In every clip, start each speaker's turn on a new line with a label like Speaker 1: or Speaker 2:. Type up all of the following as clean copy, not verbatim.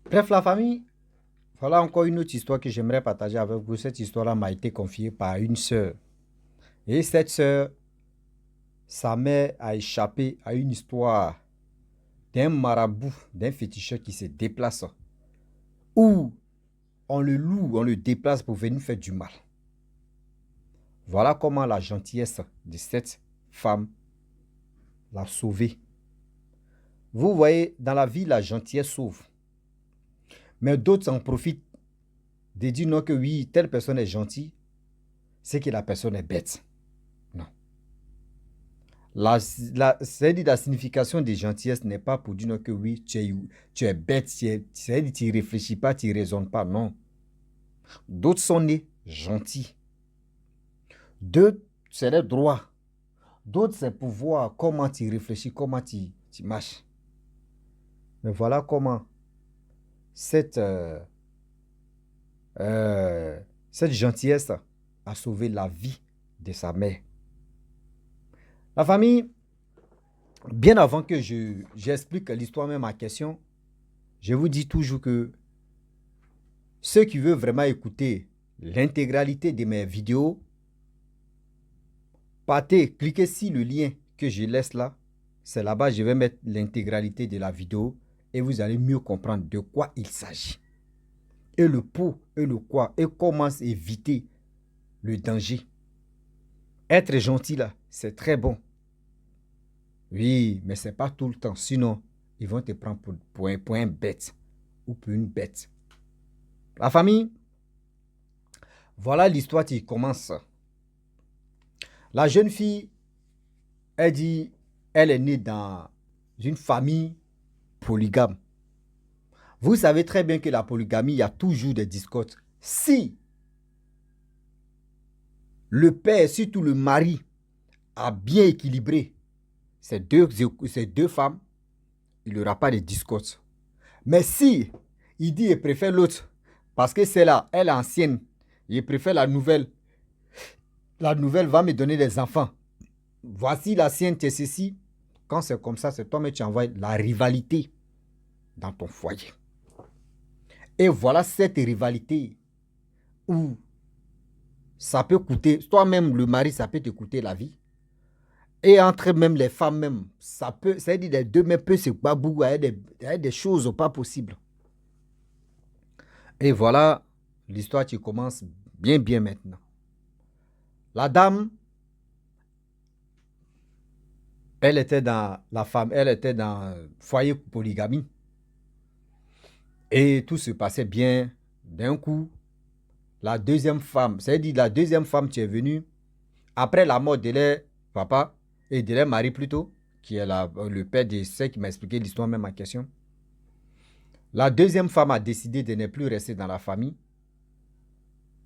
Speaker 1: Bref, la famille, voilà encore une autre histoire que j'aimerais partager avec vous. Cette histoire-là m'a été confiée par une sœur. Et cette sœur, sa mère a échappé à une histoire d'un marabout, d'un féticheur qui se déplace, où on le loue, on le déplace pour venir faire du mal. Voilà comment la gentillesse de cette femme l'a sauvée. Vous voyez, dans la vie, la gentillesse sauve. Mais d'autres en profitent de dire non que oui, telle personne est gentille, c'est que la personne est bête. Non. C'est-à-dire la signification de gentillesse n'est pas pour dire non que oui, tu es bête, c'est-à-dire tu ne réfléchis pas, tu ne raisonnes pas. Non. D'autres sont nés gentils. D'autres, c'est le droit. D'autres, c'est pour voir comment tu réfléchis, comment tu marches. Mais voilà comment cette, euh, euh, cette gentillesse a sauvé la vie de sa mère. La famille, bien avant que j'explique l'histoire même en question, je vous dis toujours que ceux qui veulent vraiment écouter l'intégralité de mes vidéos, partez, cliquez sur le lien que je laisse là. C'est là-bas, je vais mettre l'intégralité de la vidéo et vous allez mieux comprendre de quoi il s'agit. Et le pour et le quoi et comment éviter le danger. Être gentil là, c'est très bon. Oui, mais ce n'est pas tout le temps. Sinon, ils vont te prendre pour un bête ou pour une bête. La famille, voilà l'histoire qui commence. La jeune fille, elle dit, elle est née dans une famille polygame. Vous savez très bien que la polygamie, il y a toujours des discordes. Si le père, surtout le mari, a bien équilibré ces deux femmes, il n'y aura pas de discordes. Mais si il dit il préfère l'autre, parce que celle-là, elle est ancienne, il préfère la nouvelle va me donner des enfants. Voici l'ancienne, c'est ceci. Quand c'est comme ça, c'est toi mais tu envoies la rivalité dans ton foyer. Et voilà cette rivalité où ça peut coûter, toi-même le mari, ça peut te coûter la vie. Et entre même les femmes même, ça peut, c'est-à-dire les deux mais peut se babouer, il y a des choses pas possibles. Et voilà, l'histoire qui commence bien maintenant. La dame, elle était dans la femme, elle était dans foyer polygamie. Et tout se passait bien. D'un coup, la deuxième femme, c'est-à-dire la deuxième femme qui est venue après la mort de leur papa et de leur mari plutôt, qui est le père de ceux qui m'a expliqué l'histoire même en question. La deuxième femme a décidé de ne plus rester dans la famille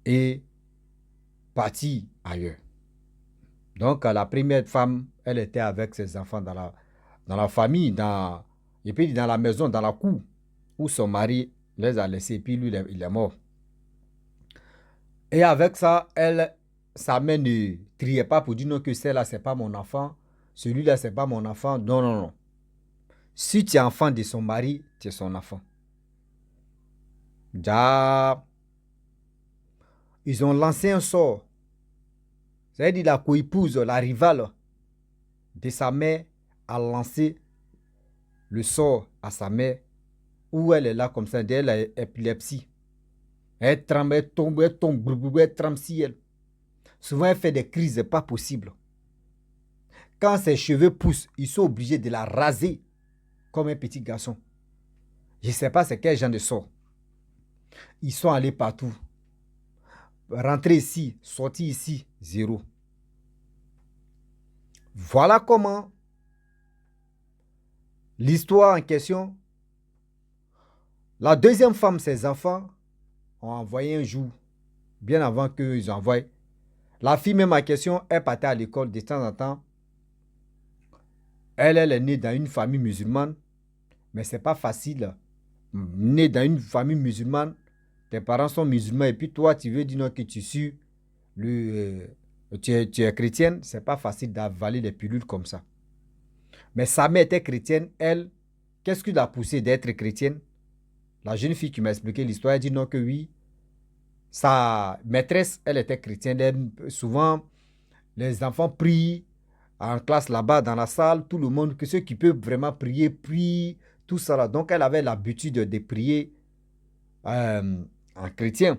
Speaker 1: et partir ailleurs. Donc, la première femme, elle était avec ses enfants dans la famille, et puis dans la maison, dans la cour, où son mari les a laissés, et puis lui, il est mort. Et avec ça, sa mère ne triait pas pour dire non que celle-là, c'est pas mon enfant, celui-là, c'est pas mon enfant. Non, non, non. Si tu es enfant de son mari, tu es son enfant. Déjà, ils ont lancé un sort. C'est-à-dire la coépouse, la rivale de sa mère, a lancé le sort à sa mère où elle est là comme ça, elle a épilepsie. Elle tremble, elle tombe, elle tremble si elle. Souvent, elle fait des crises pas possibles. Quand ses cheveux poussent, ils sont obligés de la raser comme un petit garçon. Je ne sais pas c'est quel genre de sort. Ils sont allés partout. Rentrer ici, sortir ici, zéro. Voilà comment l'histoire en question. La deuxième femme, ses enfants, ont envoyé un jour, bien avant qu'ils envoient. La fille même en question, elle partait à l'école de temps en temps. Elle est née dans une famille musulmane, mais ce n'est pas facile. Née dans une famille musulmane, tes parents sont musulmans et puis toi, tu veux dire non, que tu es chrétienne, ce n'est pas facile d'avaler des pilules comme ça. Mais sa mère était chrétienne, elle, qu'est-ce qui l'a poussée d'être chrétienne? La jeune fille qui m'a expliqué l'histoire, elle dit non que oui. Sa maîtresse, elle était chrétienne. Souvent, les enfants prient en classe là-bas, dans la salle. Tout le monde, que ceux qui peuvent vraiment prier, prient. Tout ça là. Donc, elle avait l'habitude de prier en chrétien,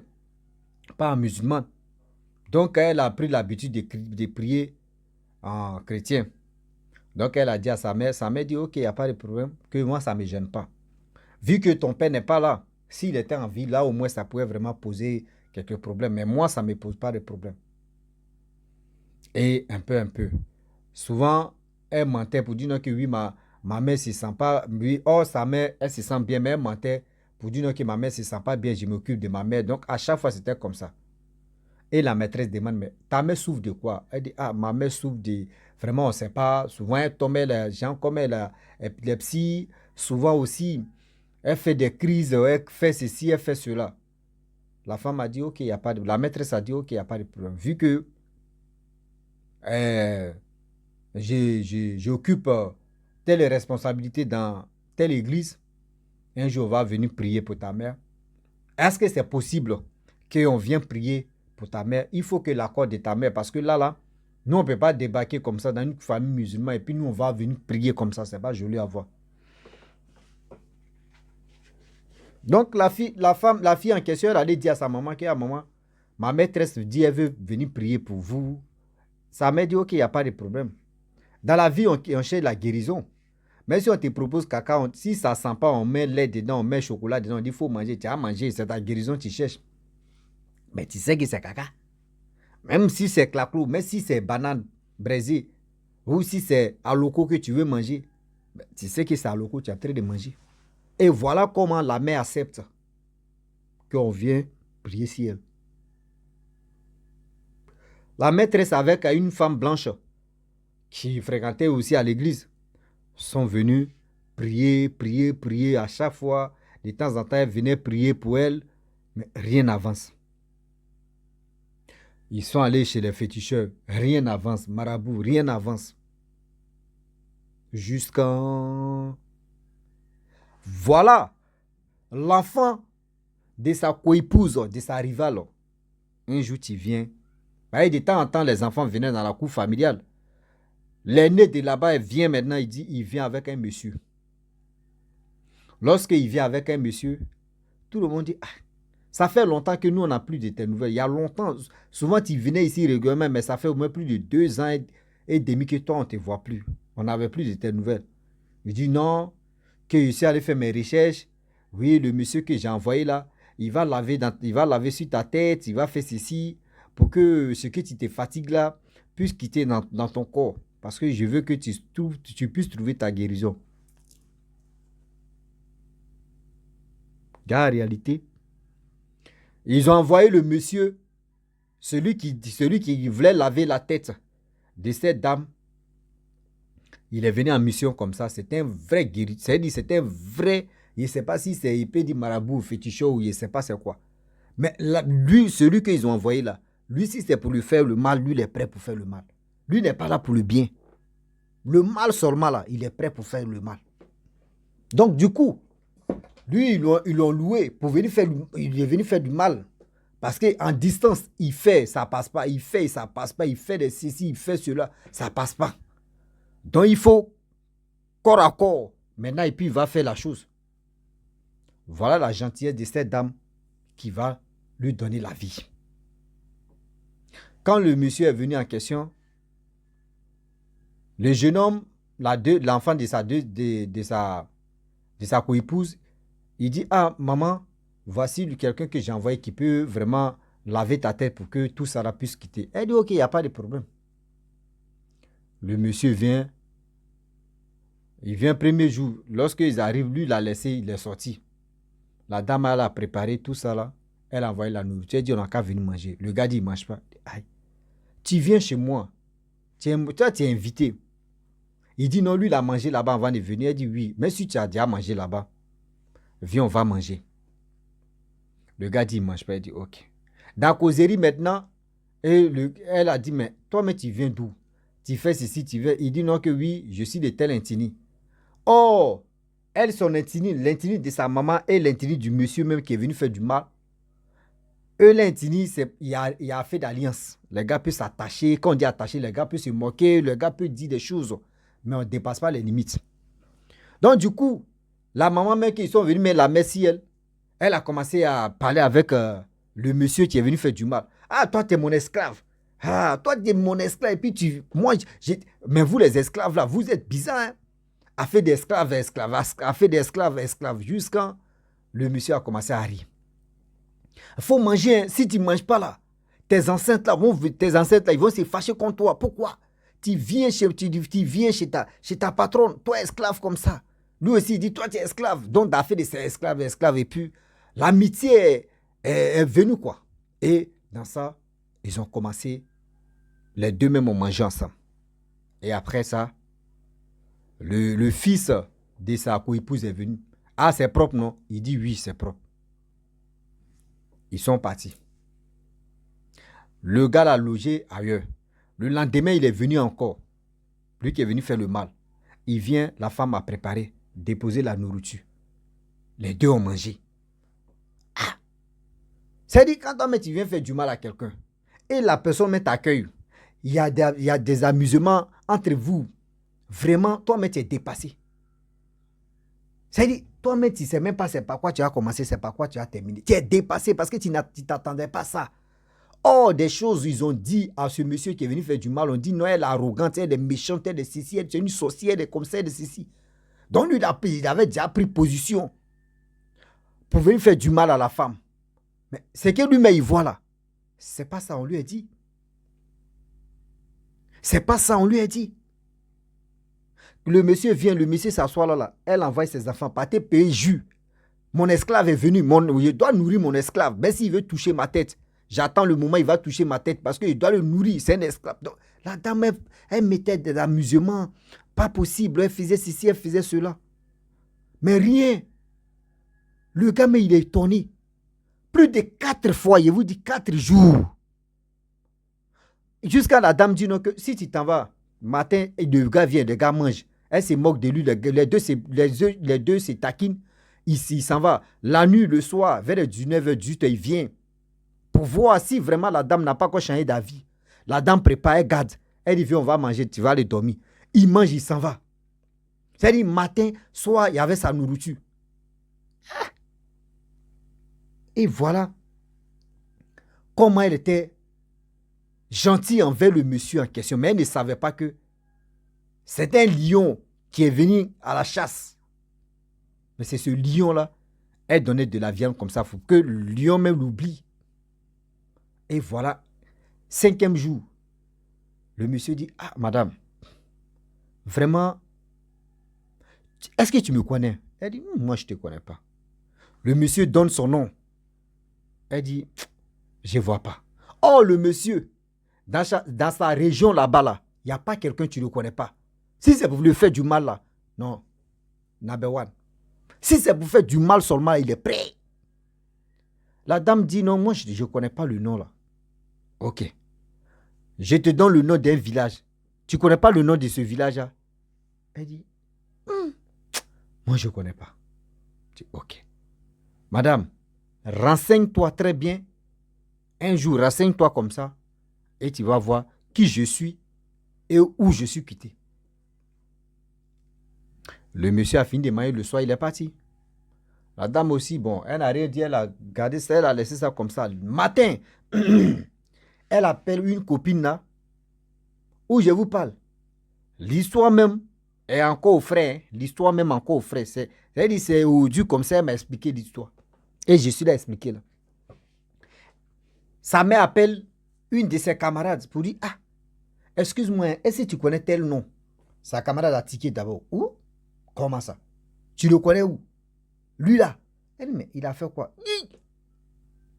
Speaker 1: pas en musulman. Donc, elle a pris l'habitude de prier en chrétien. Donc, elle a dit à sa mère dit, ok, il n'y a pas de problème, que moi, ça ne me gêne pas. Vu que ton père n'est pas là, s'il était en vie, là, au moins, ça pouvait vraiment poser quelques problèmes. Mais moi, ça ne me pose pas de problème. Et un peu. Souvent, elle mentait pour dire non, que oui, ma mère ne se sent pas. Oui, oh, sa mère, elle se sent bien, mais elle mentait pour dire non, que ma mère ne se sent pas bien, je m'occupe de ma mère. Donc, à chaque fois, c'était comme ça. Et la maîtresse demande, mais ta mère souffre de quoi? Elle dit, ah, ma mère souffre de... Vraiment, on ne sait pas. Souvent, elle tombe, les gens comme elle a épilepsie. Souvent aussi, elle fait des crises, elle fait ceci, elle fait cela. La femme a dit, ok, il n'y a pas de... La maîtresse a dit, ok, il n'y a pas de problème. Vu que j'occupe telle responsabilité dans telle église, un jour on va venir prier pour ta mère. Est-ce que c'est possible qu'on vienne prier pour ta mère? Il faut que l'accord de ta mère, parce que là, nous on ne peut pas débarquer comme ça dans une famille musulmane et puis nous on va venir prier comme ça, c'est pas joli à voir. Donc la fille en question, elle allait dire à sa maman que maman, ma maîtresse dit elle veut venir prier pour vous. Sa mère dit ok, il n'y a pas de problème. Dans la vie, on cherche la guérison. Mais si on te propose caca, si ça ne sent pas, on met lait dedans, on met chocolat dedans, on dit il faut manger, tu as mangé, c'est ta guérison que tu cherches. Mais tu sais que c'est caca. Même si c'est claclou, même si c'est banane braisée, ou si c'est aloco que tu veux manger, tu sais que c'est aloco que tu es en train de manger. Et voilà comment la mère accepte qu'on vient prier sur elle. La maîtresse avec une femme blanche qui fréquentait aussi à l'église sont venus prier à chaque fois. De temps en temps, elle venait prier pour elle, mais rien n'avance. Ils sont allés chez les féticheurs, rien n'avance. Marabout, rien n'avance. Jusqu'en... Voilà, l'enfant de sa coépouse, de sa rivale. Un jour, tu viens. De temps en temps, les enfants venaient dans la cour familiale. L'aîné de là-bas, il vient maintenant, il vient avec un monsieur. Lorsqu'il vient avec un monsieur, tout le monde dit, ah, ça fait longtemps que nous, on n'a plus de tes nouvelles. Il y a longtemps, souvent tu venais ici régulièrement, mais ça fait au moins plus de 2 ans et demi que toi, on ne te voit plus. On n'avait plus de tes nouvelles. Il dit non, que je suis allé faire mes recherches. Oui, le monsieur que j'ai envoyé là, il va laver sur ta tête, il va faire ceci pour que ce que tu te fatigues là puisse quitter dans ton corps. Parce que je veux que tu puisses trouver ta guérison. Dans la réalité, ils ont envoyé le monsieur, celui qui voulait laver la tête de cette dame. Il est venu en mission comme ça. C'était un vrai guérisseur. C'est-à-dire, c'était un vrai... Je ne sais pas si c'est, il peut dire marabout, féticheur ou je ne sais pas c'est quoi. Mais là, lui, celui qu'ils ont envoyé là, lui, si c'est pour lui faire le mal, lui, il est prêt pour faire le mal. Lui n'est pas là pour le bien. Le mal seulement là, il est prêt pour faire le mal. Donc, du coup, lui, ils l'ont loué pour venir faire... Il est venu faire du mal. Parce qu'en distance, il fait, ça passe pas. Il fait, ça passe pas. Il fait des ceci, il fait cela, ça passe pas. Donc, il faut corps à corps. Maintenant, et puis, il va faire la chose. Voilà la gentillesse de cette dame qui va lui donner la vie. Quand le monsieur est venu en question, le jeune homme, l'enfant de sa coépouse, il dit, ah, maman, voici quelqu'un que j'ai envoyé qui peut vraiment laver ta tête pour que tout ça puisse quitter. Elle dit, ok, il n'y a pas de problème. Le monsieur vient. Il vient premier jour. Lorsqu'ils arrivent, lui, il a laissé, il est sorti. La dame, elle a préparé tout ça là. Elle a envoyé la nourriture. Elle dit, on n'a qu'à venir manger. Le gars dit, il ne mange pas. Aïe. Tu viens chez moi. Toi, tu es invité. Il dit, non, lui, il a mangé là-bas avant de venir. Elle dit, oui. Mais si tu as déjà mangé là-bas, viens, on va manger. Le gars dit, il ne mange pas. Elle dit, ok. Dans la causerie maintenant, elle a dit, mais toi, mais tu viens d'où? Tu fais ceci, tu veux. Il dit, non, que oui, je suis de tel intini. Oh, Elle, son intime, l'intime de sa maman et l'intime du monsieur même qui est venu faire du mal. Eux, l'intime, il y a fait d'alliance. Les gars peuvent s'attacher. Quand on dit attacher, les gars peuvent se moquer. Le gars peut dire des choses. Mais on ne dépasse pas les limites. Donc, du coup, la maman même qui sont venus mettre la messie, elle a commencé à parler avec le monsieur qui est venu faire du mal. Ah, toi, tu es mon esclave. Ah, toi, tu es mon esclave. Et puis, mais vous, les esclaves, là, vous êtes bizarres, hein? A fait d'esclaves, esclaves, a fait d'esclaves, esclaves, jusqu'à le monsieur a commencé à rire. Il faut manger, hein. Si tu ne manges pas là, tes ancêtres là, ils vont se fâcher contre toi. Pourquoi? Tu viens chez ta patronne, toi esclave comme ça. Lui aussi, il dit, toi tu es esclave. Donc, tu as fait de ces esclaves, et puis l'amitié est venue, quoi. Et dans ça, ils ont commencé, les deux mêmes ont mangé ensemble. Et après ça, le fils de sa co-épouse est venu. Ah, c'est propre, non? Il dit, oui, c'est propre. Ils sont partis. Le gars l'a logé ailleurs. Le lendemain, il est venu encore. Lui qui est venu faire le mal. Il vient, la femme a préparé, déposé la nourriture. Les deux ont mangé. Ah! C'est-à-dire, quand tu viens faire du mal à quelqu'un, et la personne t'accueille, il y a des amusements entre vous. Vraiment, toi-même, tu es dépassé. C'est-à-dire, toi-même, tu ne sais même pas c'est par quoi tu as commencé, c'est par quoi tu as terminé. Tu es dépassé parce que tu ne t'attendais pas à ça. Or, des choses, ils ont dit à ce monsieur qui est venu faire du mal, on dit, non, elle est arrogante, elle est méchante, elle est ceci, elle est une sorcière, elle est comme ça, elle est ceci. Donc, lui, il avait déjà pris position pour venir faire du mal à la femme. Mais c'est que lui-même, il voit là. C'est pas ça, on lui a dit. C'est pas ça, on lui a dit. Le monsieur vient, le monsieur s'assoit là. Elle envoie ses enfants, partez payer jus. Mon esclave est venu, je dois nourrir mon esclave. Mais s'il veut toucher ma tête, j'attends le moment où il va toucher ma tête parce qu'il doit le nourrir, c'est un esclave. Donc, la dame, elle mettait des amusements, pas possible, elle faisait ceci, elle faisait cela. Mais rien. Le gars, mais il est étonné. Plus de 4 fois, je vous dis 4 jours. Jusqu'à la dame dit non, que si tu t'en vas, matin, et le gars vient, le gars mange. Elle se moque de lui, les deux se taquinent. Il s'en va. La nuit, le soir, vers 19h, 18h, il vient. Pour voir si vraiment la dame n'a pas encore changé d'avis. La dame prépare, elle garde. Elle dit, viens, on va manger, tu vas aller dormir. Il mange, il s'en va. C'est-à-dire, matin, soir, il y avait sa nourriture. Et voilà comment elle était gentille envers le monsieur en question. Mais elle ne savait pas que c'est un lion qui est venu à la chasse. Mais c'est ce lion-là, elle donnait de la viande comme ça. Il faut que le lion même l'oublie. Et voilà, 5e jour, le monsieur dit, ah, madame, vraiment, est-ce que tu me connais? Elle dit, moi, je ne te connais pas. Le monsieur donne son nom. Elle dit, je ne vois pas. Oh, le monsieur, dans sa région là-bas, là, il n'y a pas quelqu'un que tu ne connais pas. Si c'est pour lui faire du mal, là, non, number one. Si c'est pour faire du mal seulement, il est prêt. La dame dit, non, moi, je ne connais pas le nom, là. Ok. Je te donne le nom d'un village. Tu ne connais pas le nom de ce village-là? Elle dit, moi, je ne connais pas. Je dis, ok. Madame, renseigne-toi très bien. Un jour, renseigne-toi comme ça. Et tu vas voir qui je suis et où je suis quitté. Le monsieur a fini de manger le soir, il est parti. La dame aussi, bon, elle n'a rien dit, elle a gardé ça, elle a laissé ça comme ça. Le matin, elle appelle une copine là, où je vous parle. L'histoire même est encore au frais. Hein? L'histoire même encore au frais. C'est aujourd'hui comme ça, elle m'a expliqué l'histoire. Et je suis là à expliquer là. Sa mère appelle une de ses camarades pour dire, ah, excuse-moi, est-ce que tu connais tel nom? Sa camarade a tiqué d'abord. Où? Comment ça? Tu le connais où? Lui là. Elle dit, mais il a fait quoi?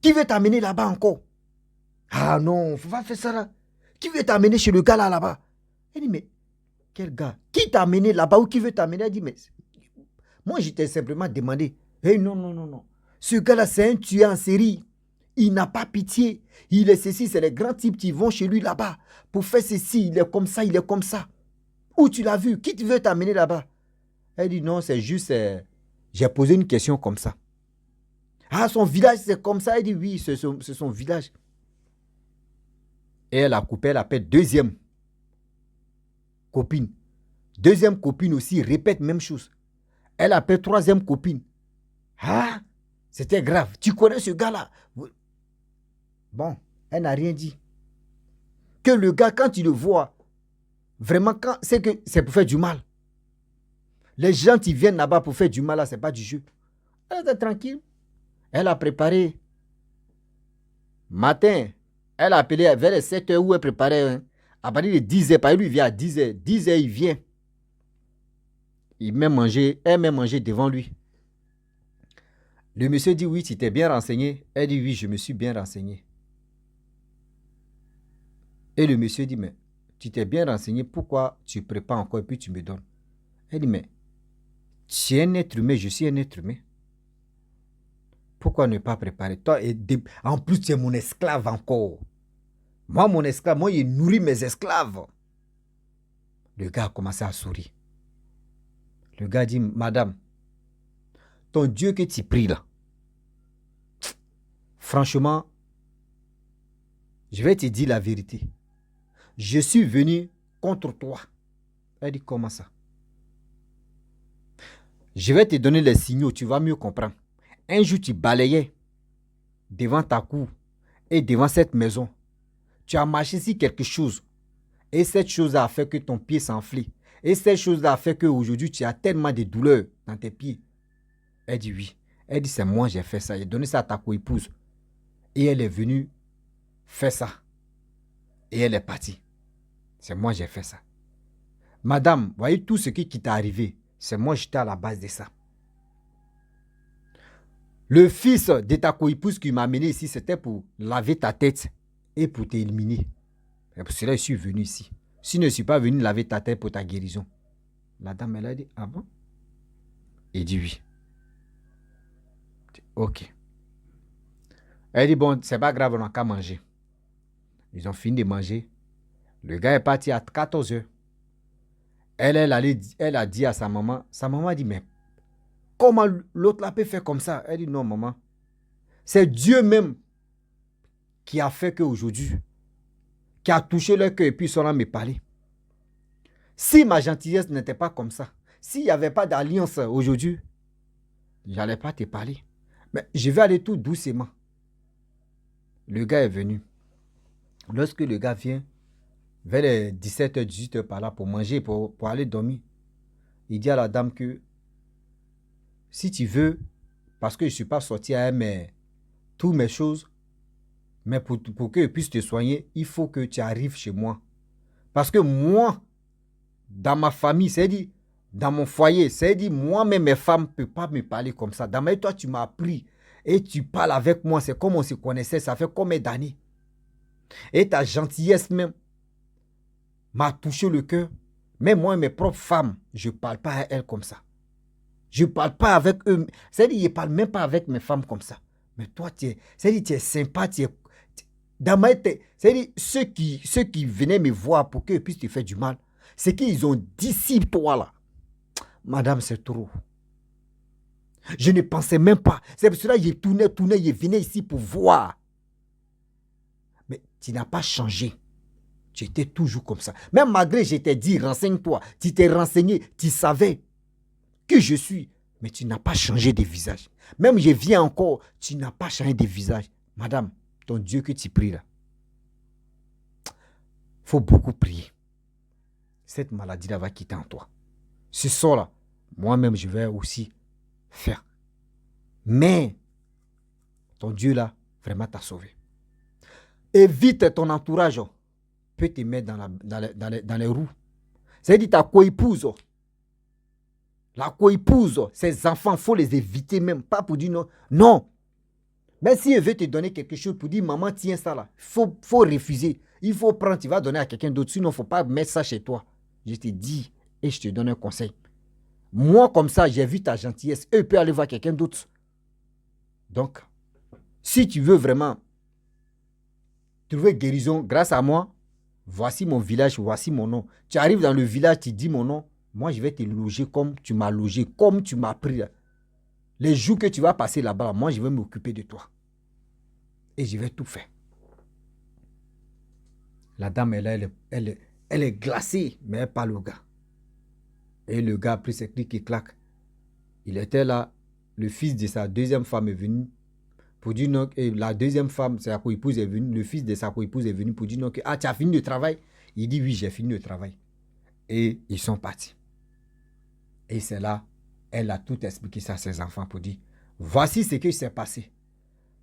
Speaker 1: Qui veut t'amener là-bas encore? Ah non, faut pas faire ça là. Qui veut t'amener chez le gars là-bas? Elle dit, mais quel gars? Qui t'a amené là-bas ou qui veut t'amener? Elle dit, mais moi je t'ai simplement demandé. Hey, non, non, non, non. Ce gars-là, c'est un tueur en série. Il n'a pas pitié. Il est ceci, c'est les grands types qui vont chez lui là-bas pour faire ceci. Il est comme ça, il est comme ça. Où tu l'as vu? Qui veut t'amener là-bas? Elle dit non, c'est juste, j'ai posé une question comme ça. Ah, son village, c'est comme ça. Elle dit oui, c'est son village. Et elle a coupé, elle appelle deuxième copine. Deuxième copine aussi, répète même chose. Elle appelle troisième copine. Ah, c'était grave. Tu connais ce gars-là? Bon, elle n'a rien dit. Que le gars, quand tu le vois, vraiment, c'est que c'est pour faire du mal. Les gens qui viennent là-bas pour faire du mal, là, ce n'est pas du jeu. Elle était tranquille. Elle a préparé. Matin, elle a appelé vers les 7 heures où elle préparait. Hein. À partir de 10 heures, par lui, il vient à 10 heures. 10 heures, il vient. Il met manger, elle met manger devant lui. Le monsieur dit oui, tu t'es bien renseigné. Elle dit oui, je me suis bien renseigné. Et le monsieur dit, mais tu t'es bien renseigné, pourquoi tu prépares encore et puis tu me donnes? Elle dit, mais tu es un être humain, je suis un être humain. Pourquoi ne pas préparer? Toi, en plus, tu es mon esclave encore. Moi, mon esclave, moi, il nourrit mes esclaves. Le gars a commencé à sourire. Le gars dit, madame, ton Dieu que tu pries là, franchement, je vais te dire la vérité. Je suis venu contre toi. Elle dit, comment ça? Je vais te donner les signaux, tu vas mieux comprendre. Un jour, tu balayais devant ta cour et devant cette maison. Tu as marché sur quelque chose. Et cette chose a fait que ton pied s'enfle. Et cette chose a fait qu'aujourd'hui, tu as tellement de douleurs dans tes pieds. Elle dit oui. Elle dit, c'est moi j'ai fait ça. J'ai donné ça à ta co-épouse. Et elle est venue faire ça. Et elle est partie. C'est moi j'ai fait ça. Madame, voyez tout ce qui t'est arrivé. C'est moi j'étais à la base de ça. Le fils de ta co-épouse qui m'a amené ici, c'était pour laver ta tête et pour t'éliminer. C'est pour cela que je suis venu ici. Si je ne suis pas venu laver ta tête pour ta guérison. La dame, elle a dit, ah bon? Il dit oui. Ok. Elle dit, bon, c'est pas grave, on n'a qu'à manger. Ils ont fini de manger. Le gars est parti à 14 heures. Elle a dit à sa maman a dit, mais comment l'autre là peut faire comme ça? Elle dit, non, maman. C'est Dieu même qui a fait qu'aujourd'hui, qui a touché leur cœur et puis ils sont là me parler. Si ma gentillesse n'était pas comme ça, s'il n'y avait pas d'alliance aujourd'hui, je n'allais pas te parler. Mais je vais aller tout doucement. Le gars est venu. Lorsque le gars vient, vers les 17h, 18h par là, pour manger, pour aller dormir, il dit à la dame que si tu veux, parce que je ne suis pas sorti à toutes mes choses, mais pour que je puisse te soigner, il faut que tu arrives chez moi. Parce que moi, dans ma famille, c'est-à-dire, dans mon foyer, c'est-à-dire, moi-même, mes femmes ne peuvent pas me parler comme ça. Dans ma vie, toi, tu m'as appris et tu parles avec moi. C'est comme on se connaissait, ça fait combien d'années? Et ta gentillesse même m'a touché le cœur. Mais moi, mes propres femmes, je ne parle pas à elles comme ça. Je ne parle pas avec eux. C'est-à-dire, je ne parle même pas avec mes femmes comme ça. Mais toi, c'est-à-dire, tu es sympa, dans ma tête, c'est-à-dire, ceux qui venaient me voir pour qu'ils puissent te faire du mal, c'est qu'ils ont dit si toi là. Madame, c'est trop. Je ne pensais même pas. C'est pour cela que j'ai tourné, je venais ici pour voir. Mais tu n'as pas changé. Tu étais toujours comme ça. Même malgré je t'ai dit, renseigne-toi. Tu t'es renseigné, tu savais que je suis. Mais tu n'as pas changé de visage. Même je viens encore, tu n'as pas changé de visage. Madame, ton Dieu que tu pries là, il faut beaucoup prier. Cette maladie-là va quitter en toi. Ce soir-là, moi-même, je vais aussi faire. Mais, ton Dieu là, vraiment t'a sauvé. Évite ton entourage, peut te mettre dans les roues. C'est-à-dire ta co-épouse. La co-épouse, ses enfants, il faut les éviter même. Pas pour dire non. Non. Mais si elle veut te donner quelque chose pour dire, maman, tiens ça là, il faut refuser. Il faut prendre, tu vas donner à quelqu'un d'autre. Sinon, il ne faut pas mettre ça chez toi. Je te dis et je te donne un conseil. Moi, comme ça, j'ai vu ta gentillesse. Eux peuvent aller voir quelqu'un d'autre. Donc, si tu veux vraiment trouver guérison grâce à moi, voici mon village, voici mon nom. Tu arrives dans le village, tu dis mon nom, moi, je vais te loger comme tu m'as logé, comme tu m'as pris. Les jours que tu vas passer là-bas, moi, je vais m'occuper de toi. Et je vais tout faire. La dame, elle est glacée, mais elle parle au gars. Et le gars a pris ses clics et claque. Il était là. Le fils de sa deuxième femme est venu pour dire non. Et la deuxième femme, sa co-épouse est venue. Le fils de sa co-épouse est venu pour dire non. Ah, tu as fini le travail? Il dit oui, j'ai fini le travail. Et ils sont partis. Et c'est là, elle a tout expliqué ça à ses enfants pour dire, voici ce qui s'est passé.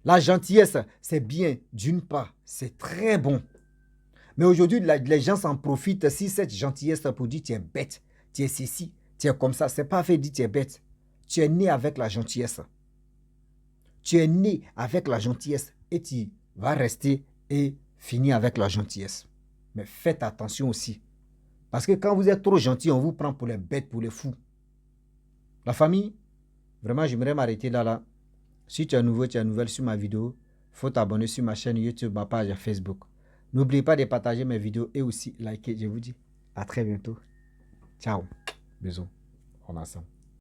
Speaker 1: La gentillesse, c'est bien, d'une part, c'est très bon. Mais aujourd'hui, les gens s'en profitent si cette gentillesse pour dire, tu es bête, tu es ceci, tu es comme ça. C'est pas fait dire, tu es bête. Tu es né avec la gentillesse. Tu es né avec la gentillesse et tu vas rester et finir avec la gentillesse. Mais faites attention aussi. Parce que quand vous êtes trop gentil, on vous prend pour les bêtes, pour les fous. La famille, vraiment, j'aimerais m'arrêter là. Si tu es nouveau, tu es nouvelle sur ma vidéo, il faut t'abonner sur ma chaîne YouTube, ma page Facebook. N'oubliez pas de partager mes vidéos et aussi liker. Je vous dis à très bientôt. Ciao. Bisous. On est ensemble.